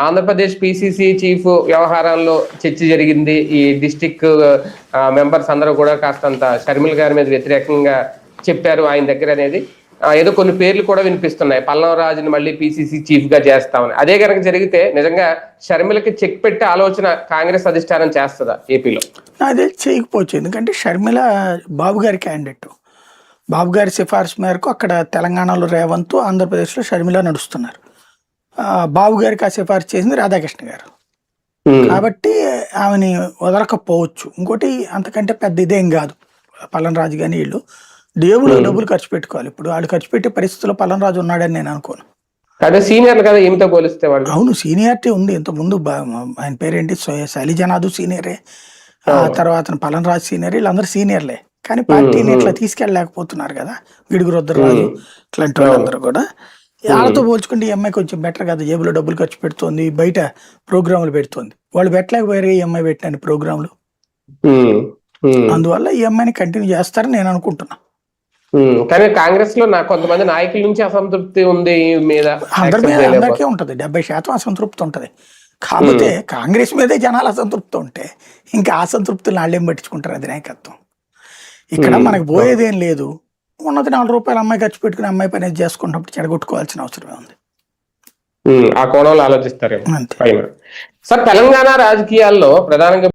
Andhra Pradesh PCC chief వ్యవహారాల్లో చర్చ జరిగింది. ఈ డిస్టిక్ మెంబర్స్ అందరూ కూడా కాస్తంత షర్మిల గారి మీద వ్యతిరేకంగా చెప్పారు ఆయన దగ్గర అనేది. ఏదో కొన్ని పేర్లు కూడా వినిపిస్తున్నాయి. పల్లం రాజుని మళ్ళీ పిసిసి చీఫ్ గా చేస్తామని. అదే కనుక జరిగితే నిజంగా షర్మిలకి చెక్ పెట్టే ఆలోచన కాంగ్రెస్ అధిష్టానం చేస్తుందా ఏపీలో? అదే చేయకపోవచ్చు. ఎందుకంటే షర్మిల బాబు గారి క్యాండిడేట్. బాబు గారి సిఫార్సు మేరకు అక్కడ తెలంగాణలో రేవంత్, ఆంధ్రప్రదేశ్లో షర్మిల నడుస్తున్నారు. బాబు గారికి ఆ సిఫార్సు చేసింది రాధాకృష్ణ గారు. కాబట్టి ఆమెని వదలకపోవచ్చు. ఇంకోటి అంతకంటే పెద్ద ఇదేం కాదు. పల్లం రాజు కానీ వీళ్ళు డబ్బులు ఖర్చు పెట్టుకోవాలి. ఇప్పుడు వాళ్ళు ఖర్చు పెట్టే పరిస్థితుల్లో పల్లం రాజు ఉన్నాడని నేను అనుకోను. అదే సీనియర్లు కదా, ఏమితో పోలిస్తే వాళ్ళు. అవును, సీనియారిటీ ఉంది. ఇంతకుముందు ఆయన పేరేంటి, శైలజనాథ్ సీనియరే, తర్వాత పల్లం రాజు సీనియర్, వీళ్ళందరూ సీనియర్లే. కానీ పార్టీని ఇట్లా తీసుకెళ్ళలేకపోతున్నారు కదా. గిడుగు రుద్రరాజు ఇట్లాంటి వాళ్ళందరూ కూడా. వాళ్ళతో పోల్చుకుంటే ఈ అమ్మాయి కొంచెం బెటర్ కదా. జేబులో డబ్బులు ఖర్చు పెడుతోంది, బయట ప్రోగ్రాములు పెడుతోంది. వాళ్ళు పెట్టలేకపోయారు ఈ అమ్మాయి పెట్టిన ప్రోగ్రాంలు. అందువల్ల ఈ అమ్మాయిని కంటిన్యూ చేస్తారని నేను అనుకుంటున్నా. కానీ కాంగ్రెస్ లో నాకు కొంతమంది నాయకుల నుంచి అసంతృప్తి ఉంది మీద. అందరికీ ఉంటది, 70% అసంతృప్తి ఉంటది. కాకపోతే కాంగ్రెస్ మీదే జనాలు అసంతృప్తి ఉంటే ఇంకా అసంతృప్తులు వాళ్ళేం పట్టించుకుంటారు అధినాయకత్వం. ఇక్కడ మనకు పోయేదేం లేదు. ఉన్నది 4 రూపాయలు అమ్మాయి ఖర్చు పెట్టుకుని అమ్మాయి పని చేసుకున్నప్పుడు చెడగొట్టుకోవాల్సిన అవసరమే ఉంది. ఆ కోణంలో ఆలోచిస్తారు సార్. తెలంగాణ రాజకీయాల్లో ప్రధానంగా